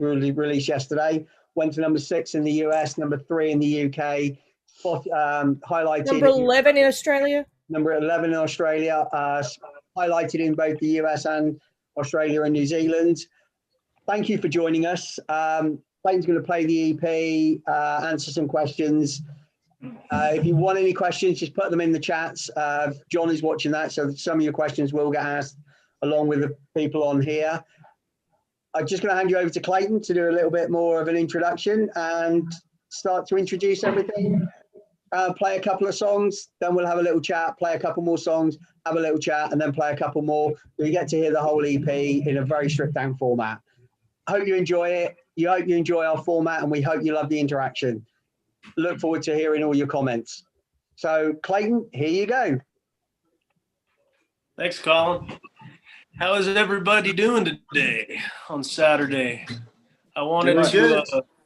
released yesterday. Went to number 6 in the US, number 3 in the UK. Highlighted number 11 in Australia. Number 11 in Australia. Highlighted in both the US and Australia and New Zealand. Thank you for joining us. Clayton's going to play the EP, answer some questions. If you want any questions, just put them in the chats. John is watching that, so some of your questions will get asked along with the people on here. I'm just going to hand you over to Clayton to do a little bit more of an introduction and start to introduce everything. Play a couple of songs, then we'll have a little chat, play a couple more songs, have a little chat, and then play a couple more. So you get to hear the whole EP in a very stripped down format. I hope you enjoy it. You hope you enjoy our format, and we hope you love the interaction. Look forward to hearing all your comments. So, Clayton, here you go. Thanks, Colin. How is everybody doing today on Saturday? I wanted to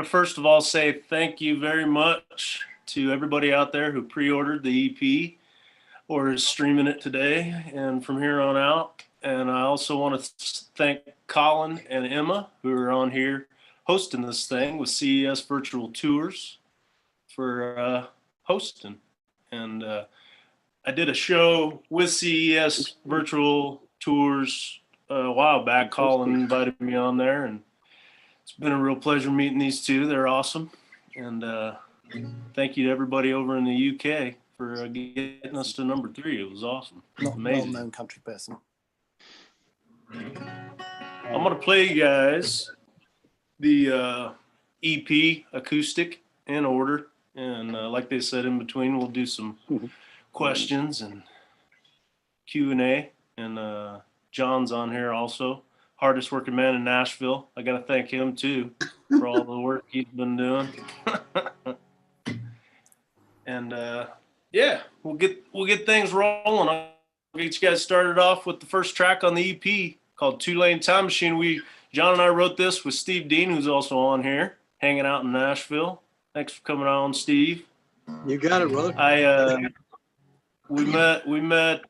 first of all say thank you very much to everybody out there who pre-ordered the EP or is streaming it today and from here on out. And I also want to thank Colin and Emma, who are on here hosting this thing with CES Virtual Tours, for hosting. And I did a show with CES Virtual Tours a while back. Colin invited me on there, and it's been a real pleasure meeting these two. They're awesome. And thank you to everybody over in the UK for getting us to number 3. It was awesome. Not amazing. A well-known country person. I'm going to play you guys the EP acoustic in order. And like they said, in between, we'll do some questions and Q&A. And John's on here also. Hardest working man in Nashville. I got to thank him too for all the work he's been doing. And yeah, we'll get things rolling. I'll get you guys started off with the first track on the EP called 2 Lane Time Machine. John and I wrote this with Steve Dean, who's also on here, hanging out in Nashville. Thanks for coming on, Steve. You got it, brother. We met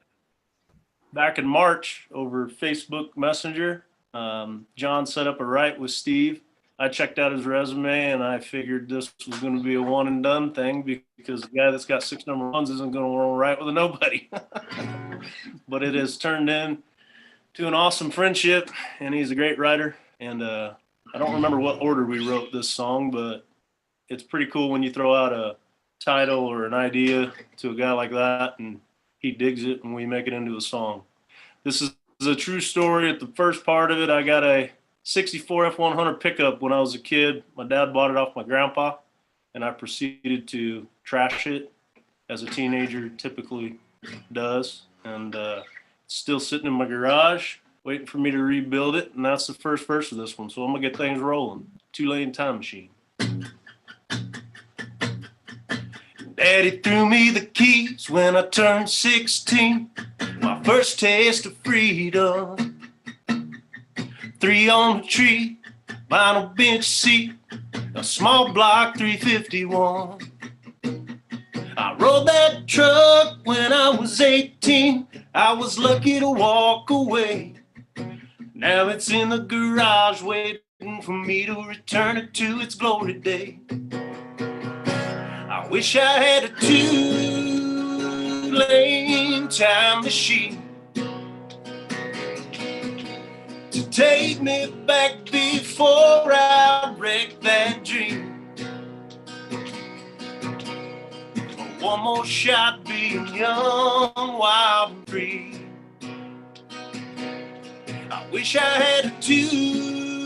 back in March over Facebook Messenger. John set up a write with Steve. I checked out his resume and I figured this was going to be a one and done thing because the guy that's got 6 number 1s isn't going to want to write with a nobody. But it has turned into an awesome friendship, and he's a great writer. And I don't remember what order we wrote this song, but it's pretty cool when you throw out a title or an idea to a guy like that and he digs it and we make it into a song. This is a true story. At the first part of it, I got a 64 F100 pickup when I was a kid. My dad bought it off my grandpa, and I proceeded to trash it as a teenager typically does. And it's still sitting in my garage waiting for me to rebuild it, and that's the first verse of this one. So I'm going to get things rolling. 2 Lane Time Machine. Daddy threw me the keys when I turned 16. My first taste of freedom. 3 on the tree, vinyl bench seat, a small block 351. I rode that truck when I was 18. I was lucky to walk away. Now it's in the garage waiting for me to return it to its glory day. I wish I had a 2-lane time machine to take me back before I wrecked that dream. One more shot being young, wild and free. I wish I had a 2-lane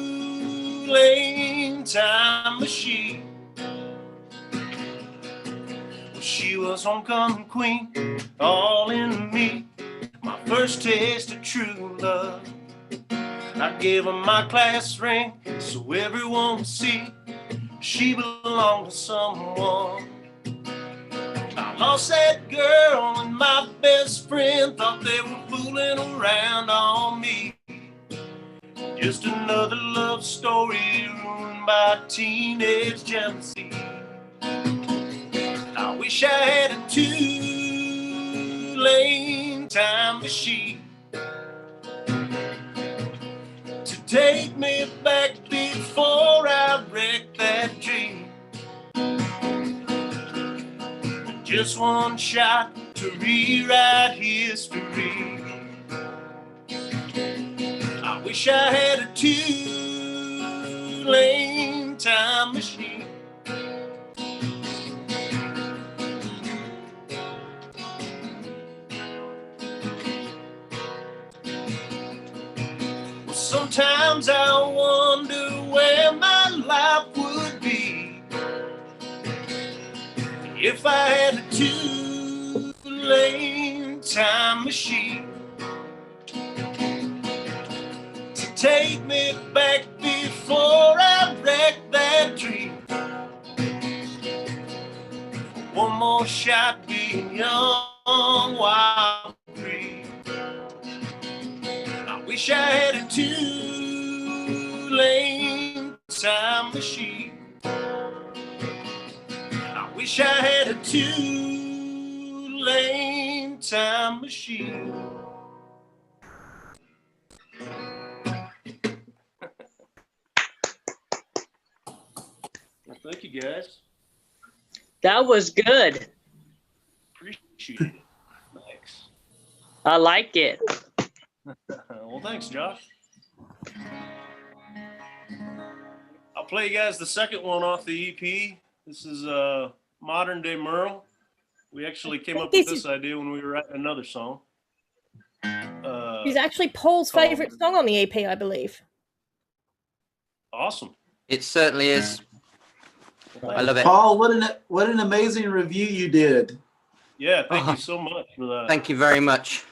time machine. She was homecoming queen, all in me. My first taste of true love. I gave her my class ring so everyone would see she belonged to someone. I lost that girl and my best friend thought they were fooling around on me. Just another love story ruined by teenage jealousy. I wish I had a 2-lane time machine to take me back before I wreck that dream. Just one shot to rewrite history. I wish I had a two-lane time machine. Well, sometimes I wonder where my life would be if I had a two-lane time machine to take me back before I wreck that dream. One more shot being young, wild, free. I wish I had a two-lane time machine. I wish I had a two-lane time machine. Well, thank you, guys. That was good. Appreciate it. Thanks. I like it. Well, thanks, Josh. I'll play you guys the second one off the EP. This is Modern Day Merle. We actually came up with this idea when we were writing another song. It's actually Paul's favorite song on the EP, I believe. Awesome. It certainly is. I love it. Paul, what an amazing review you did. Yeah, thank you so much for that. Thank you very much.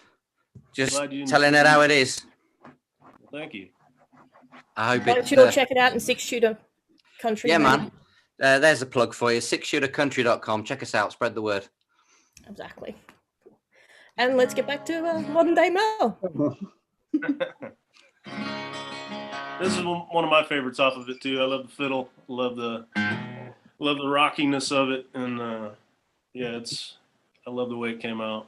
Just telling it how it is. Thank you. I hope Why don't you all check it out in 6-shooter country? Yeah, man. There's a plug for you. 6shootercountry.com. Check us out. Spread the word. Exactly. And let's get back to Modern Day Merle. This is one of my favorites off of it too. I love the fiddle. Love the rockiness of it, and yeah, I love the way it came out.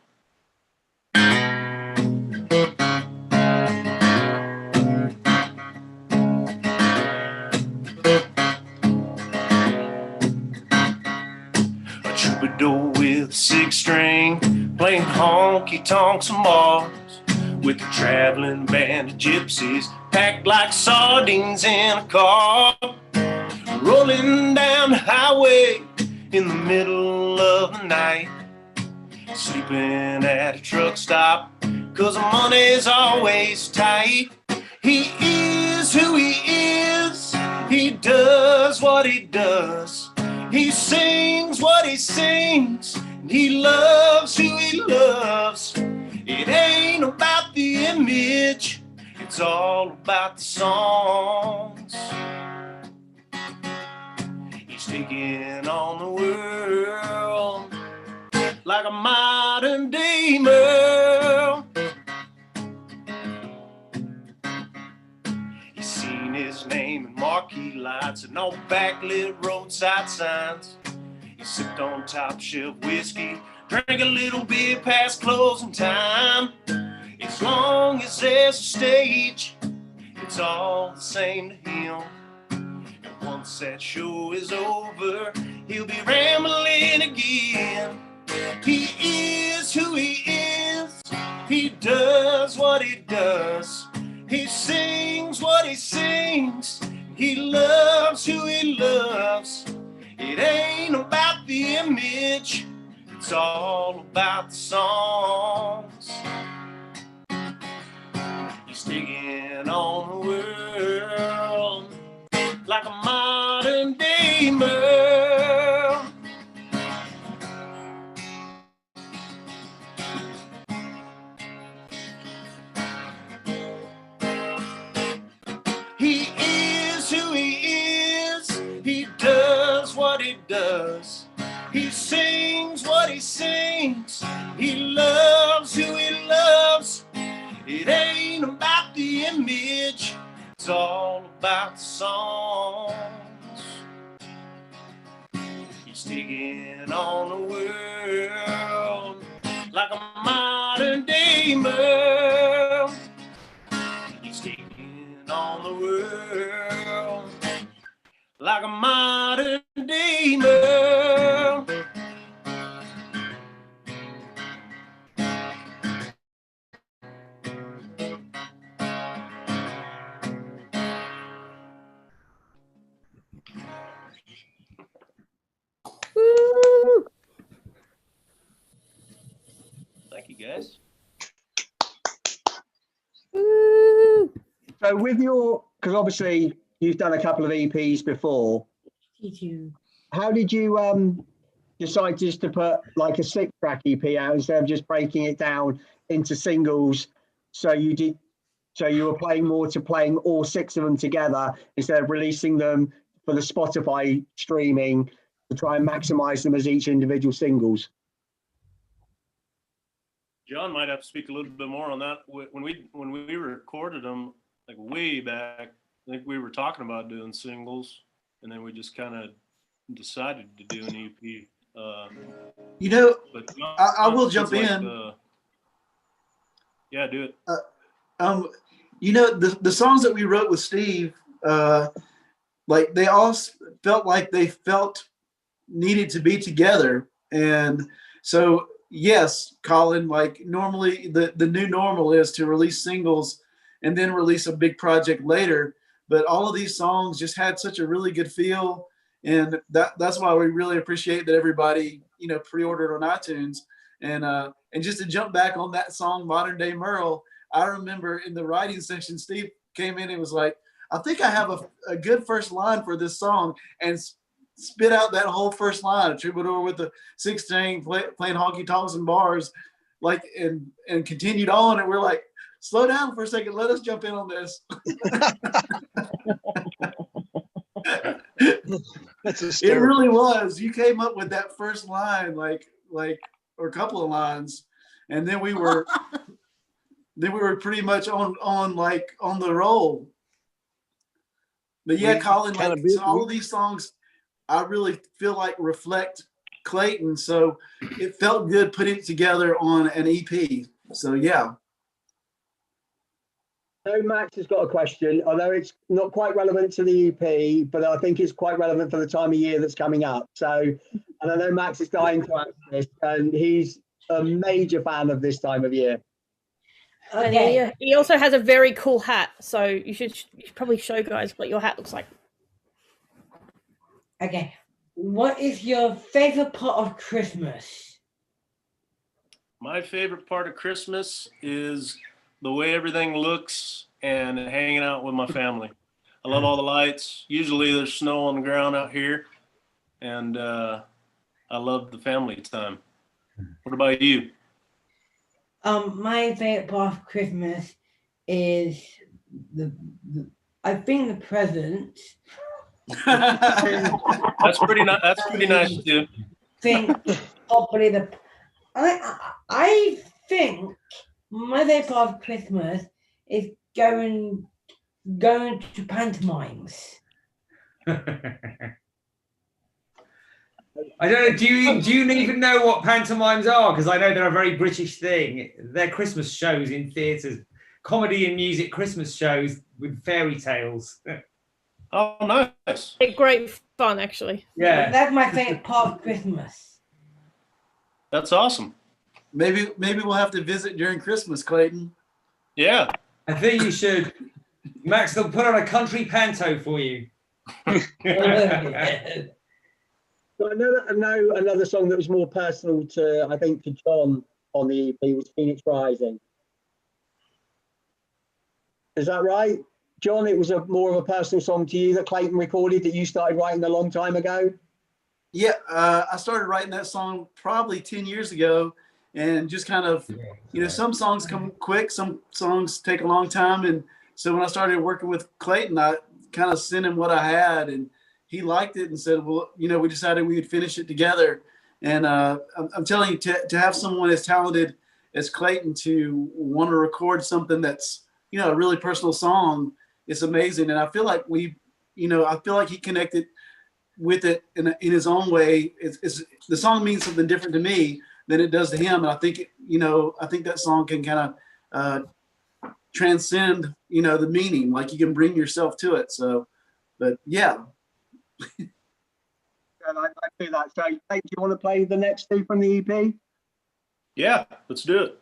A troubadour with a 6-string, playing honky-tonks and bars, with a traveling band of gypsies packed like sardines in a car, rolling down the highway in the middle of the night, sleeping at a truck stop 'cause the money's always tight. He is who he is, he does what he does, he sings what he sings, and he loves who he loves. It ain't about the image, it's all about the songs. He's taking on the world like a modern day Merle. He's seen his name in marquee lights and on backlit roadside signs. He sipped on top shelf whiskey, drank a little bit past closing time. As long as there's a stage, it's all the same to him. And once that show is over, he'll be rambling again. He is who he is, he does what he does, he sings what he sings, he loves who he loves. It ain't about the image, it's all about the songs. He's taking on the world like a modern day Merle. He is who he is, he does what he does, he sings what he sings, he loves who he loves. It ain't about the image, it's all about the songs. He's taking on the world like a modern day Merle. He's taking on the like a modern day Merle. Woo! Thank you, guys. Woo! So with your, because obviously you've done a couple of EPs before, how did you decide just to put like a 6-track EP out instead of just breaking it down into singles? So you were playing more to playing all 6 of them together instead of releasing them for the Spotify streaming to try and maximize them as each individual singles. John might have to speak a little bit more on that. When we recorded them, like way back, I think we were talking about doing singles, and then we just kind of decided to do an EP. You know, But I will jump in. Yeah, do it. You know, the songs that we wrote with Steve, like they all felt like they needed to be together. And so, yes, Colin, like normally the new normal is to release singles and then release a big project later. But all of these songs just had such a really good feel. And that's why we really appreciate that everybody, you know, pre-ordered on iTunes. And just to jump back on that song, Modern Day Merle, I remember in the writing session, Steve came in and was like, I think I have a good first line for this song, and spit out that whole first line, a troubadour with the 6-string playing honky tonks and bars, like, and continued on. And we're like, slow down for a second. Let us jump in on this. It really was. You came up with that first line, like, or a couple of lines, and then we were pretty much on the roll. But yeah, Colin, like, so all of these songs, I really feel like reflect Clayton. So it felt good putting it together on an EP. So yeah. So Max has got a question. I know it's not quite relevant to the EP, but I think it's quite relevant for the time of year that's coming up. So, and I know Max is dying to answer this, and he's a major fan of this time of year. Okay. And he also has a very cool hat, so you should probably show guys what your hat looks like. Okay, what is your favorite part of Christmas? My favorite part of Christmas is the way everything looks and hanging out with my family. I love all the lights. Usually there's snow on the ground out here, and I love the family time. What about you? My favorite part of Christmas is I think the presents. That's pretty nice. That's pretty nice too. Think probably I think my favorite part of Christmas is going to pantomimes. I don't know. Do you even know what pantomimes are? Because I know they're a very British thing. They're Christmas shows in theatres, comedy and music Christmas shows with fairy tales. Oh, nice! Great fun, actually. Yeah, that's my favorite part of Christmas. That's awesome. Maybe we'll have to visit during Christmas, Clayton. Yeah, I think you should. Max, they'll put on a country panto for you. So I know another song that was more personal to, I think, to John on the EP was Phoenix Rising. Is that right? John, it was more of a personal song to you that Clayton recorded that you started writing a long time ago? Yeah, I started writing that song probably 10 years ago, and just kind of, you know, some songs come quick, some songs take a long time. And so when I started working with Clayton, I kind of sent him what I had, and he liked it and said, well, you know, we decided we would finish it together. And I'm telling you, to have someone as talented as Clayton to want to record something that's, you know, a really personal song, it's amazing. And I feel like I feel like he connected with it in his own way. It's the song means something different to me than it does to him. And I think, I think that song can kind of transcend, the meaning, like you can bring yourself to it. So, but yeah. And I do that. So, Jake, do you want to play the next two from the EP? Yeah, let's do it.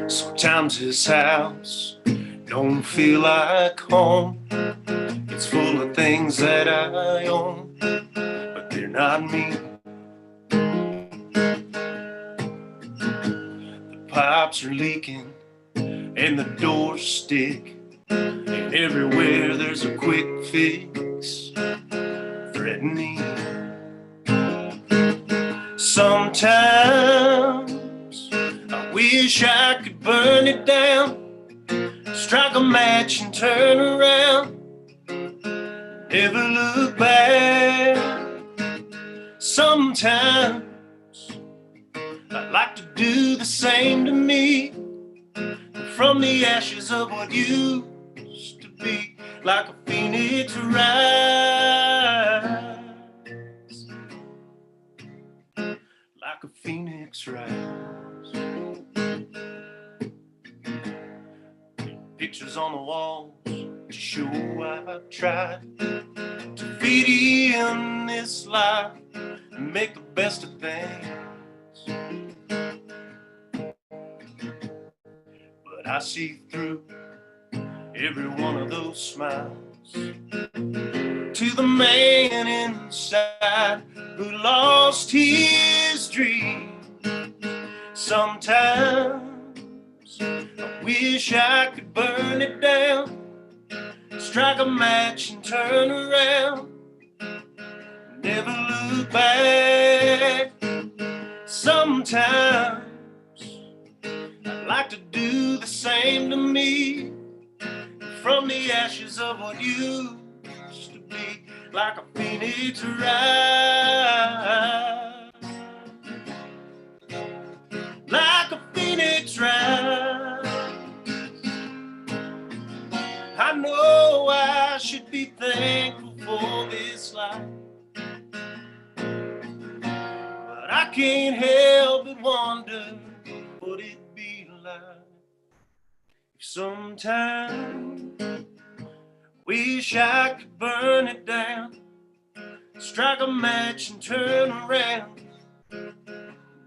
Sometimes this house don't feel like home. It's full of things that I own, but they're not me. The pipes are leaking and the doors stick, and everywhere there's a quick fix threatening. Sometimes I wish I could burn it down, strike a match and turn around, never look back. Sometimes I'd like to do the same to me, from the ashes of what used to be, like a phoenix rise, like a phoenix rise. Pictures on the walls to show I've tried to fit in this life and make the best of things. But I see through every one of those smiles to the man inside who lost his dream. Sometimes I wish I could burn it down, strike a match and turn around, never look back. Sometimes I'd like to do the same to me, from the ashes of what used to be, like a phoenix rise, like a phoenix rise. I know I should be thankful for this life, but I can't help but wonder what it'd be like if sometime wish I could burn it down, strike a match and turn around,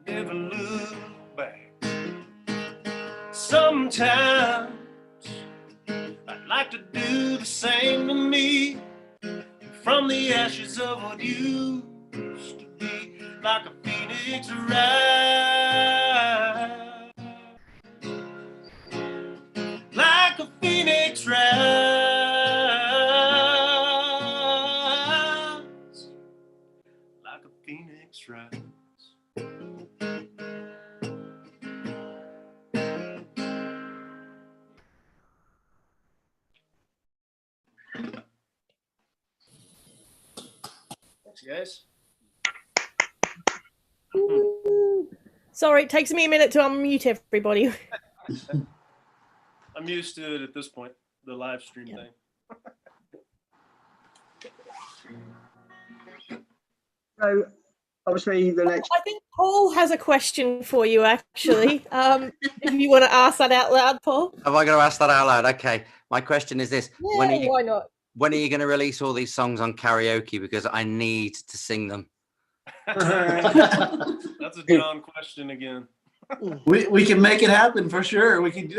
never look back. Sometimes I'd like to do the same to me, from the ashes of what used to be, like a phoenix rise, like a phoenix rise, like a phoenix rise. Thanks, guys. Sorry, it takes me a minute to unmute everybody. I'm used to it at this point, the live stream thing. So, obviously, the next. I think Paul has a question for you, actually. If you want to ask that out loud, Paul. Have I got to ask that out loud? Okay. My question is this. Yeah, When are you, why not? when are you going to release all these songs on karaoke? Because I need to sing them. That's a John question again. We can make it happen for sure. We can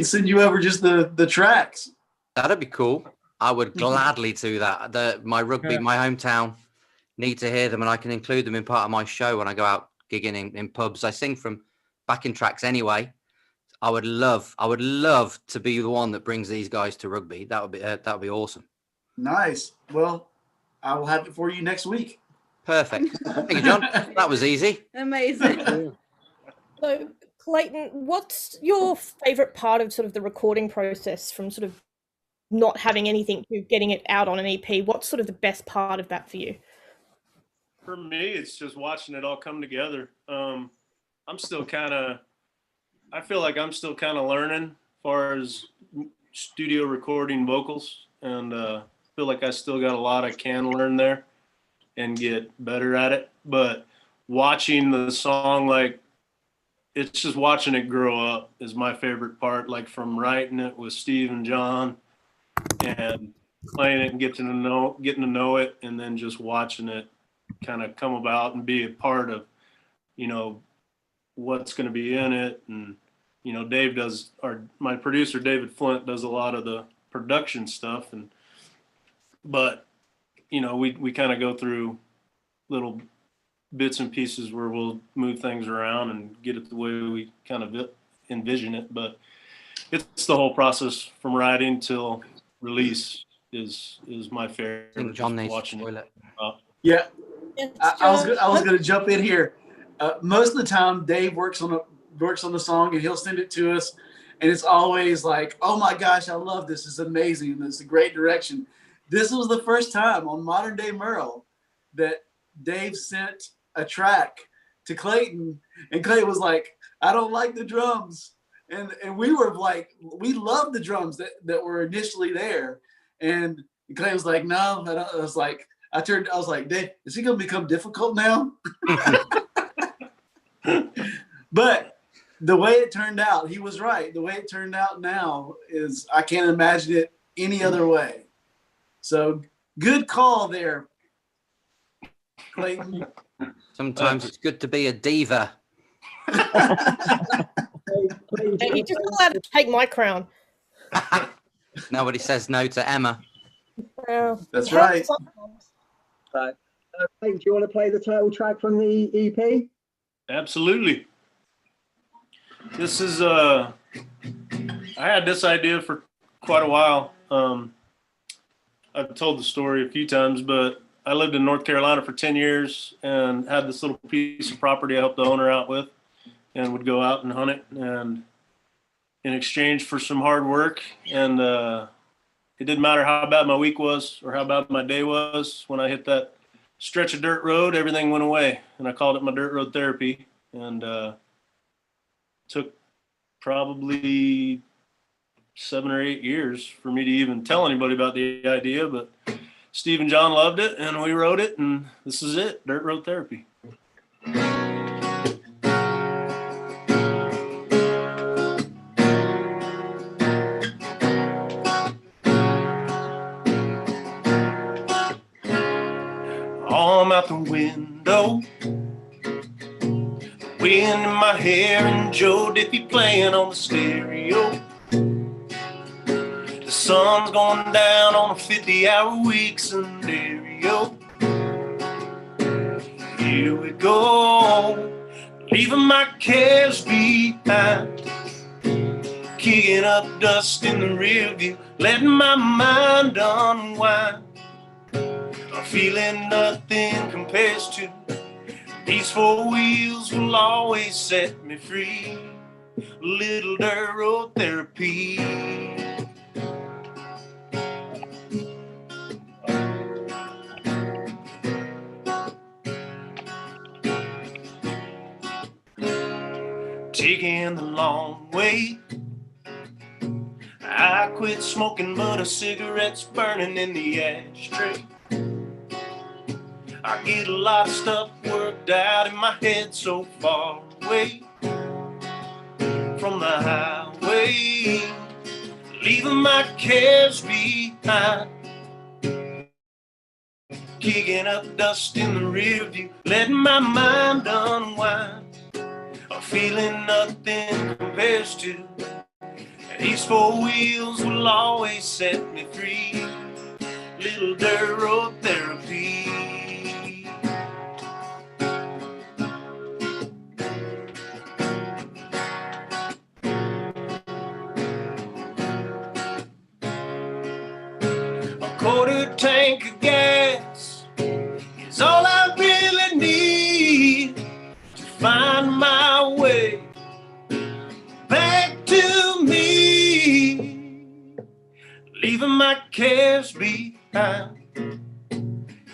send you over just the tracks. That'd be cool. I would gladly do that. My rugby, my hometown, need to hear them, and I can include them in part of my show when I go out gigging in pubs. I sing from backing tracks anyway. I would love to be the one that brings these guys to rugby. That would be awesome. Nice. Well, I will have it for you next week. Perfect. Thank you, John. That was easy. Amazing. So, Clayton, what's your favorite part of sort of the recording process, from sort of not having anything to getting it out on an EP? What's sort of the best part of that for you? For me, it's just watching it all come together. I feel like I'm still kind of learning as far as studio recording vocals, and feel like I still got a lot I can learn there. and get better at it. But watching the song, like, it's just watching it grow up is my favorite part, like from writing it with Steve and John and playing it and getting to know it, and then just watching it kind of come about and be a part of, you know, what's going to be in it. And, you know, my producer, David Flint, does a lot of the production stuff. But, you know, we kind of go through little bits and pieces where we'll move things around and get it the way we kind of envision it. But it's the whole process from writing till release is my favorite. I think John needs watching to spoil it. Yeah, Yes, I was John. going to jump in here. Most of the time, Dave works on the song and he'll send it to us, and it's always like, "Oh my gosh, I love this! It's amazing! It's a great direction." This was the first time on Modern Day Merle that Dave sent a track to Clayton, and Clayton was like, "I don't like the drums," and we were like, we loved the drums that were initially there, and Clayton was like, "No," and I was like, I was like, "Dave, is he going to become difficult now?" But the way it turned out, he was right. The way it turned out now is, I can't imagine it any other way. So good call there, Clayton. Sometimes it's good to be a diva. Hey, you're just allowed to take my crown. Nobody says no to Emma. That's right. Clayton, do you want to play the title track from the EP? Absolutely. This is I had this idea for quite a while. I've told the story a few times, but I lived in North Carolina for 10 years and had this little piece of property I helped the owner out with, and would go out and hunt it, and in exchange for some hard work. And it didn't matter how bad my week was or how bad my day was. When I hit that stretch of dirt road, everything went away, and I called it my dirt road therapy. And took probably 7 or 8 years for me to even tell anybody about the idea, but Steve and John loved it, and we wrote it, and this is it, Dirt Road Therapy. I'm out the window, wind in my hair, and Joe Diffie playing on the stereo. The sun's going down on a 50-hour week scenario. Here we go, leaving my cares behind, kicking up dust in the rear view, letting my mind unwind. I'm feeling nothing compares to these four wheels will always set me free. Little dirt road therapy. Taking the long way, I quit smoking, but a cigarette's burning in the ashtray. I get a lot of stuff worked out in my head so far away from the highway, leaving my cares behind, kicking up dust in the rear view, letting my mind unwind. I'm feeling nothing compares to these four wheels will always set me free. Little dirt road therapy. Quarter tank of gas is all I really need to find my way back to me, leaving my cares behind,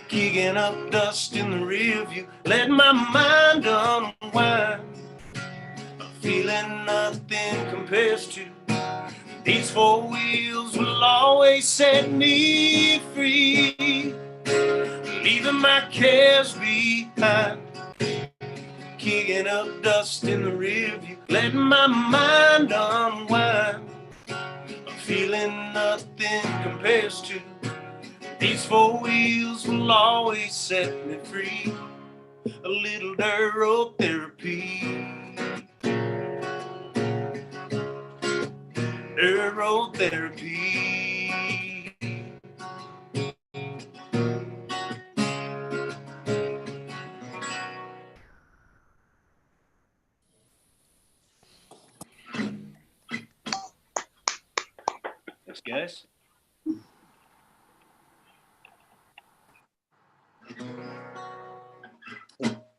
kicking up dust in the rear view, letting my mind unwind. I'm feeling nothing compares to these four wheels will always set me free. leaving my cares behind, kicking up dust in the rearview, letting my mind unwind. A feeling nothing compares to. These four wheels will always set me free. A little dirt road therapy. Dirt road therapy. Thanks, guys.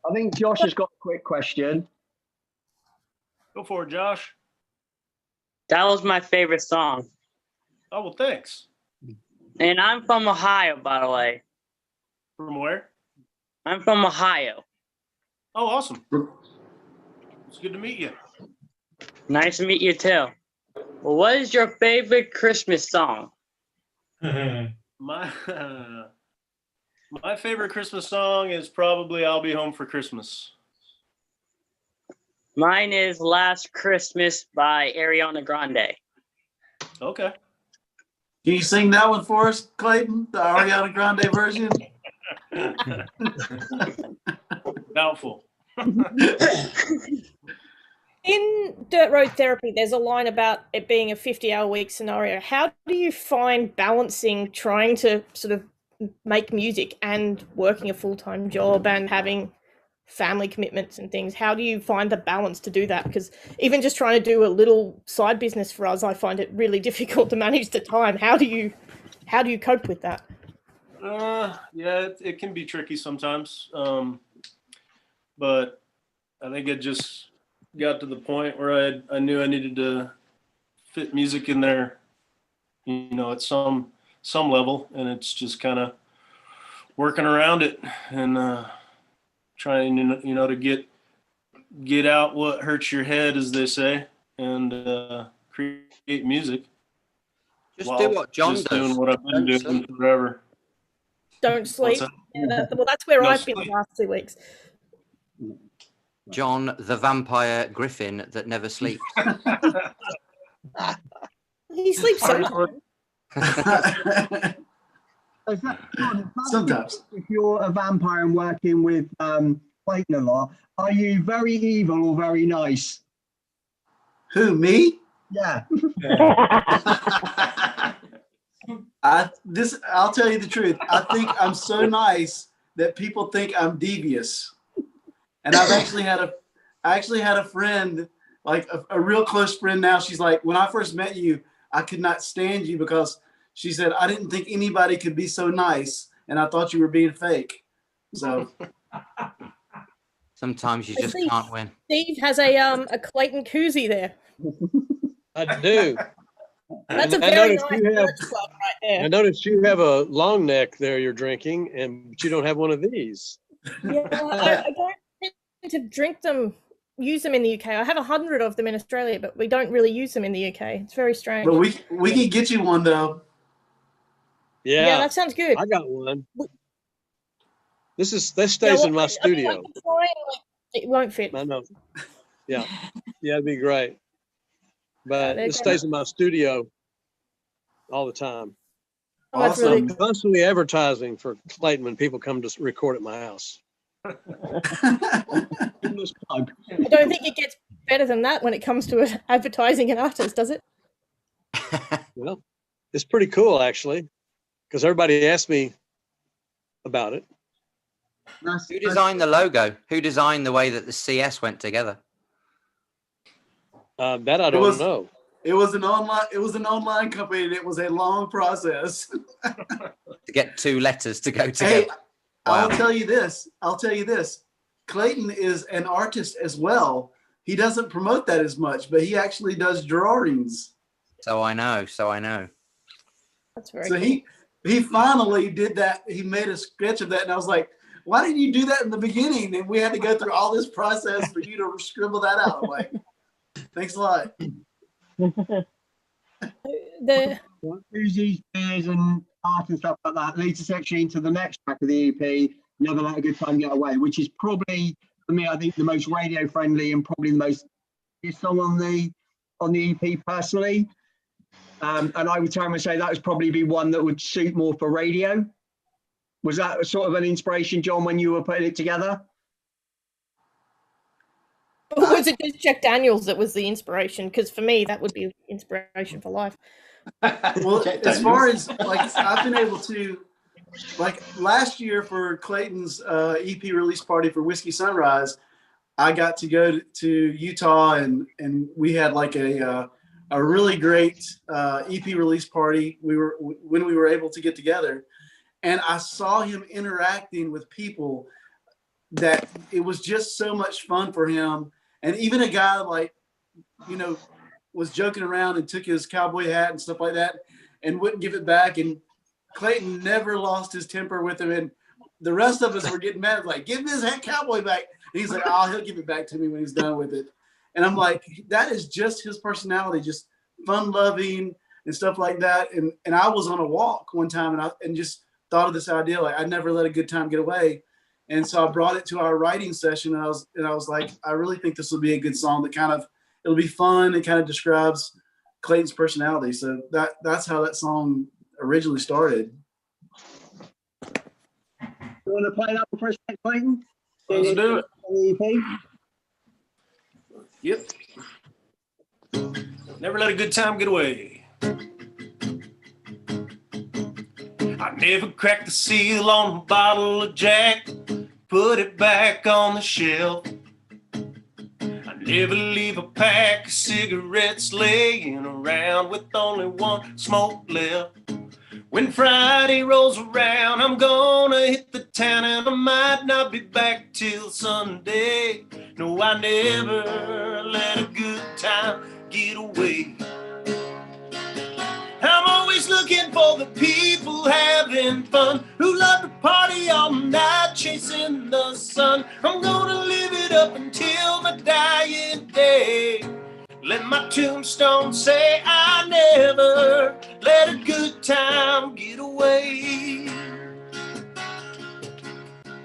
I think Josh has got a quick question. Go for it, Josh. That was my favorite song. Oh, well, thanks. And I'm from Ohio, by the way. From where? I'm from Ohio. Oh, awesome. It's good to meet you. Nice to meet you too. Well, what is your favorite Christmas song? My favorite Christmas song is probably "I'll Be Home for Christmas." Mine is "Last Christmas" by Ariana Grande. Okay. Can you sing that one for us, Clayton? The Ariana Grande version? Doubtful. In Dirt Road Therapy, there's a line about it being a 50-hour-week scenario. How do you find balancing trying to sort of make music and working a full-time job and having family commitments and things? How do you find the balance to do that? Because even just trying to do a little side business for us, I find it really difficult to manage the time. How do you cope with that? Yeah, it can be tricky sometimes. But I think it just got to the point where I knew I needed to fit music in there, at some level, and it's just kind of working around it and trying to get out what hurts your head, as they say, and create music. Just do what John does. Doing what I've been doing forever. Don't sleep. Yeah, that's where I've been the last 2 weeks. John, the vampire griffin that never sleeps. He sleeps sometimes. Sometimes. If you're a vampire and working with Clayton a lot, are you very evil or very nice? Who, me? Yeah. I'll tell you the truth. I think I'm so nice that people think I'm devious. And I actually had a friend, like a real close friend now. She's like, when I first met you, I could not stand you because she said, I didn't think anybody could be so nice. And I thought you were being fake. So sometimes you just can't win. Steve has a Clayton koozie there. I do. That's a very nice merch club right there. I noticed you have a long neck there you're drinking, but you don't have one of these. Yeah, I don't tend to drink them, use them in the UK. I have 100 of them in Australia, but we don't really use them in the UK. It's very strange. But we can get you one though. Yeah, that sounds good. I got one. This stays in my studio. It won't fit. I know. Yeah, it'd be great. But it stays in my studio all the time. Awesome. I'm constantly advertising for Clayton when people come to record at my house. I don't think it gets better than that when it comes to advertising an artist, does it? Well, it's pretty cool, actually, because everybody asked me about it. Who designed the logo? Who designed the way that the CS went together? That I don't know. It was an online company, and it was a long process to get two letters to go together. Hey, wow. I'll tell you this. Clayton is an artist as well. He doesn't promote that as much, but he actually does drawings. So I know. That's very cool. He finally did that. He made a sketch of that, and I was like, why didn't you do that in the beginning? And we had to go through all this process for you to scribble that out. I'm like, thanks a lot. Koozies, beers, and art and stuff like that leads us actually into the next track of the EP, Never Let a Good Time Get Away, which is probably, for me, I think the most radio friendly and probably the most song on the EP personally. And I would turn and say that would probably be one that would suit more for radio. Was that sort of an inspiration, John, when you were putting it together? Or was it just Jack Daniels that was the inspiration? Because for me, that would be inspiration for life. Well, as far as like, I've been able to, like last year for Clayton's EP release party for Whiskey Sunrise, I got to go to Utah and we had like a really great EP release party. When we were able to get together, and I saw him interacting with people that it was just so much fun for him. And even a guy like, you know, was joking around and took his cowboy hat and stuff like that and wouldn't give it back. And Clayton never lost his temper with him. And the rest of us were getting mad, like, give his cowboy back. And he's like, oh, he'll give it back to me when he's done with it. And I'm like, that is just his personality, just fun loving and stuff like that. And I was on a walk one time and just thought of this idea, like, I'd never let a good time get away. And so I brought it to our writing session, and I was like, I really think this will be a good song that kind of, it'll be fun. It kind of describes Clayton's personality. So that's how that song originally started. You want to play that one for us, Clayton? Let's do it. Yep. Never let a good time get away. I never cracked the seal on a bottle of Jack, put it back on the shelf. I never leave a pack of cigarettes laying around with only one smoke left. When Friday rolls around, I'm gonna hit the town and I might not be back till Sunday. No, I never let a good time get away. I'm always looking for the people having fun, who love to party all night chasing the sun. I'm gonna live it up until my dying day. Let my tombstone say I never let a good time get away.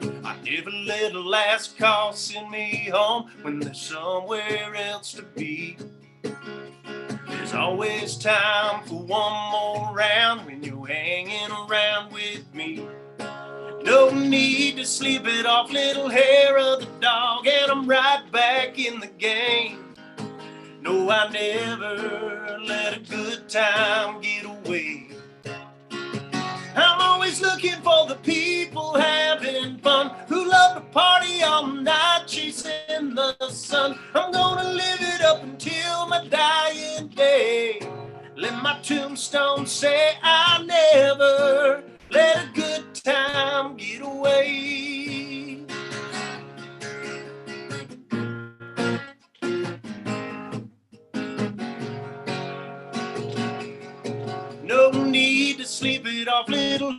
I never let a last call send me home when there's somewhere else to be. There's always time for one more round when you're hanging around with me. No need to sleep it off, little hair of the dog, and I'm right back in the game. No, I never let a good time get away. I'm always looking for the people having fun, who love to party all night chasing the sun. I'm gonna live it up until my dying day. Let my tombstone say I never let a good time get away. No need to sleep it off, little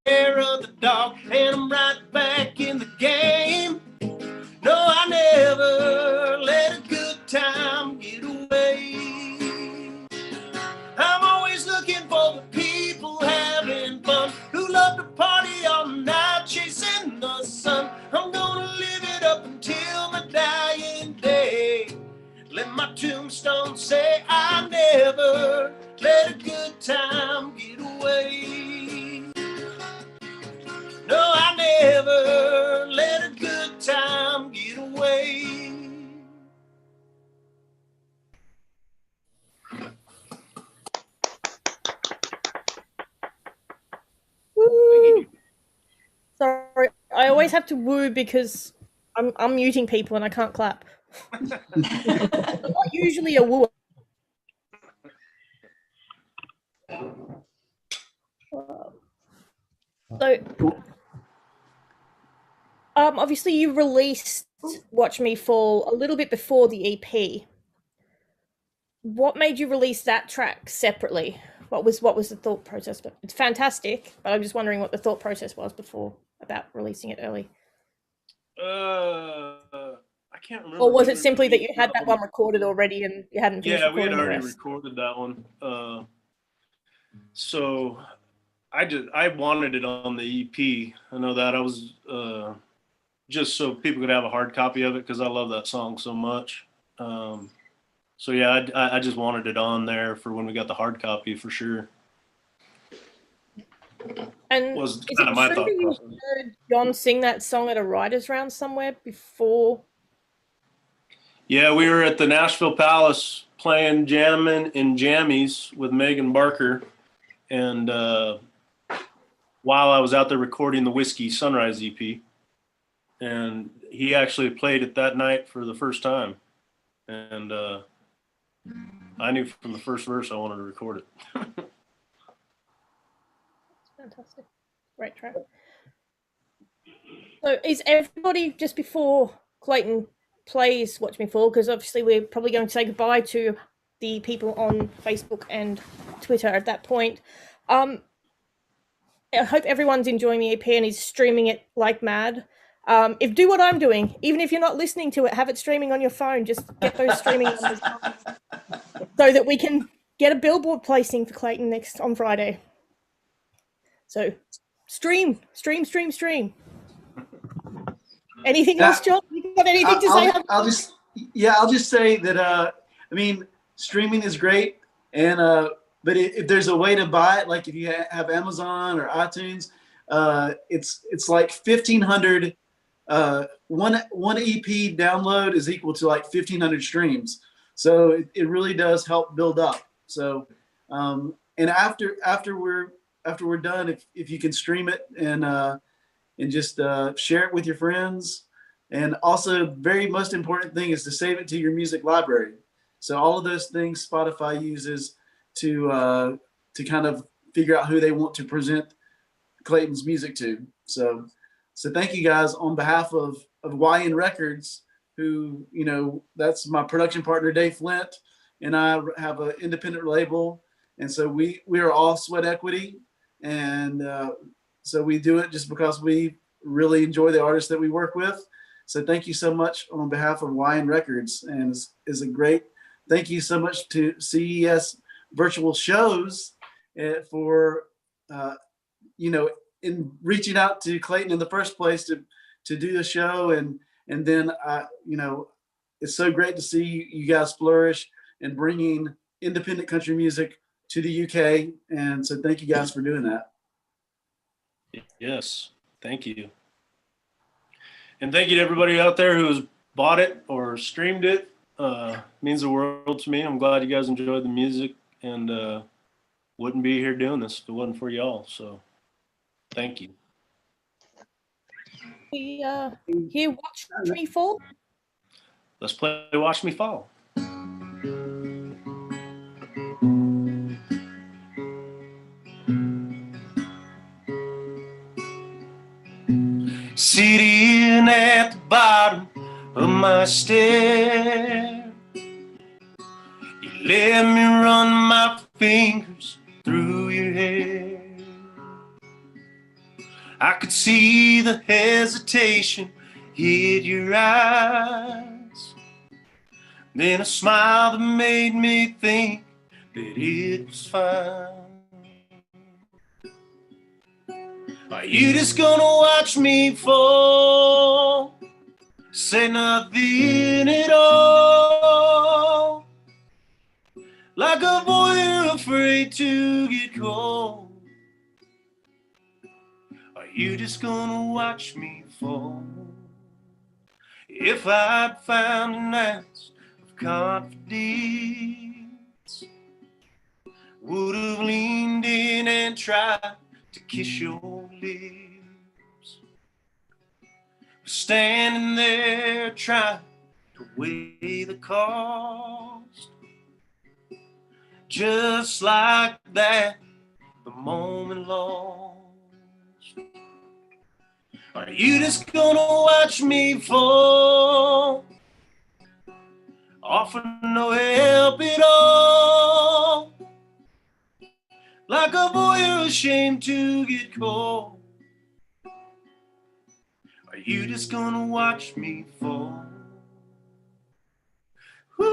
hair of the dog, and I'm right back in the game. No, I never let a good time get away. I'm always looking for the people having fun, who love to party all night chasing the sun. I'm gonna live it up until my dying day. Let my tombstone say I never let a good time get away. No, I never let a good time get away. Woo! Sorry, I always have to woo because I'm muting people and I can't clap. I'm not usually a wooer. So, obviously you released Watch Me Fall a little bit before the EP. What made you release that track separately? What was the thought process? But it's fantastic, but I'm just wondering what the thought process was before about releasing it early. I can't remember. Or was it simply that you had that one recorded already and you hadn't finished Yeah, we had recording the already rest? recorded that one. So I wanted it on the EP. I know that. I was just so people could have a hard copy of it because I love that song so much. So yeah, I just wanted it on there for when we got the hard copy for sure. And Was is kind it of my true thought that you process. heard John sing that song at a writers' round somewhere before? Yeah, we were at the Nashville Palace playing Jammin' and Jammies with Megan Barker, and while I was out there recording the Whiskey Sunrise EP, and he actually played it that night for the first time, and I knew from the first verse I wanted to record it. Fantastic. Great track. So is everybody, just before Clayton plays Watch Me Fall, because obviously we're probably going to say goodbye to the people on Facebook and Twitter at that point. I hope everyone's enjoying the EP and is streaming it like mad. If do what I'm doing, even if you're not listening to it, have it streaming on your phone. Just get those streaming numbers up so that we can get a billboard placing for Clayton on Friday. So stream. Anything else, John? You got anything to say? I'll just say that I mean, streaming is great, and but if there's a way to buy it, like if you have Amazon or iTunes, it's like 1,500. One EP download is equal to like 1,500 streams, so it really does help build up. So, and after we're done, if you can stream it and just share it with your friends. And also, very most important thing is to save it to your music library. So all of those things Spotify uses to kind of figure out who they want to present Clayton's music to. So thank you guys on behalf of YN Records, who, you know, that's my production partner Dave Flint, and I have an independent label, and so we are all sweat equity, and so we do it just because we really enjoy the artists that we work with. So thank you so much on behalf of YN Records, and is a great thank you so much to CES Virtual Shows for you know, in reaching out to Clayton in the first place to do the show, and then you know, it's so great to see you guys flourish and bringing independent country music to the UK, and so thank you guys for doing that. Yes, thank you. And thank you to everybody out there who has bought it or streamed it. Means the world to me. I'm glad you guys enjoyed the music, and wouldn't be here doing this if it wasn't for y'all. So thank you. We hear Watch Me Fall. Let's play Watch Me Fall. Sitting at the bottom of my stair, you let me run my fingers through your hair. I could see the hesitation hit your eyes, then a smile that made me think that it was fine. Are you just gonna watch me fall? Say nothing at all, like a voyeur afraid to get cold. Are you just gonna watch me fall? If I'd found an ounce of confidence, would have leaned in and tried to kiss your lips. Standing there trying to weigh the cost, just like that, the moment lost. Are you just gonna watch me fall, offer no help at all, like a voyeur ashamed to get cold? Are you just gonna watch me fall? Ooh,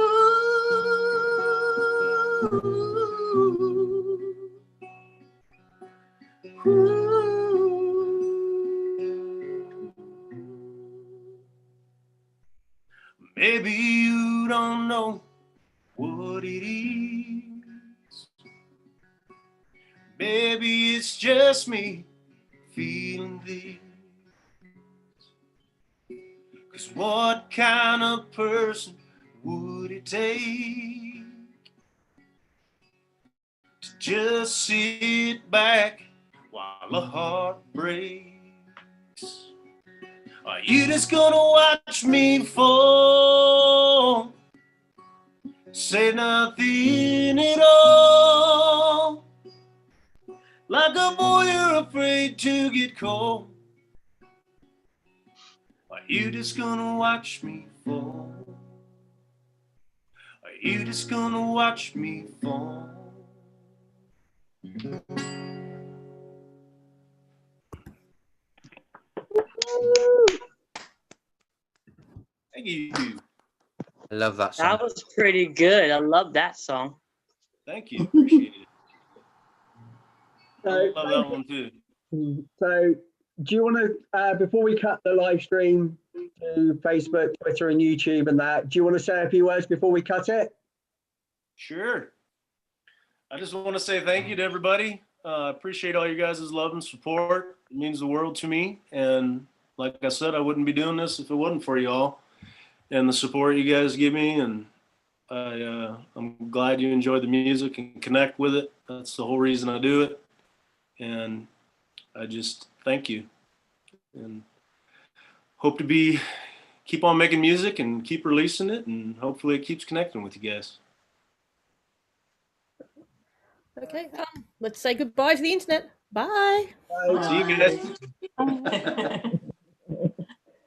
Maybe you don't know what it is. Maybe it's just me feeling this. 'Cause what kind of person would it take to just sit back while a heart breaks? Are you just gonna watch me fall? Say nothing at all. Like a boy you're afraid to get cold. Are you just gonna watch me fall? Are you just gonna watch me fall? Thank you. I love that song. That was pretty good. I love that song. Thank you. Appreciate it. I So, love that one too. so do you want to, before we cut the live stream to Facebook, Twitter, and YouTube and that, do you want to say a few words before we cut it? Sure. I just want to say thank you to everybody. Appreciate all you guys' love and support. It means the world to me. And like I said, I wouldn't be doing this if it wasn't for y'all and the support you guys give me. And I'm glad you enjoy the music and connect with it. That's the whole reason I do it. And I just thank you and hope to keep on making music and keep releasing it. And hopefully it keeps connecting with you guys. Okay, let's say goodbye to the internet. Bye. See you guys.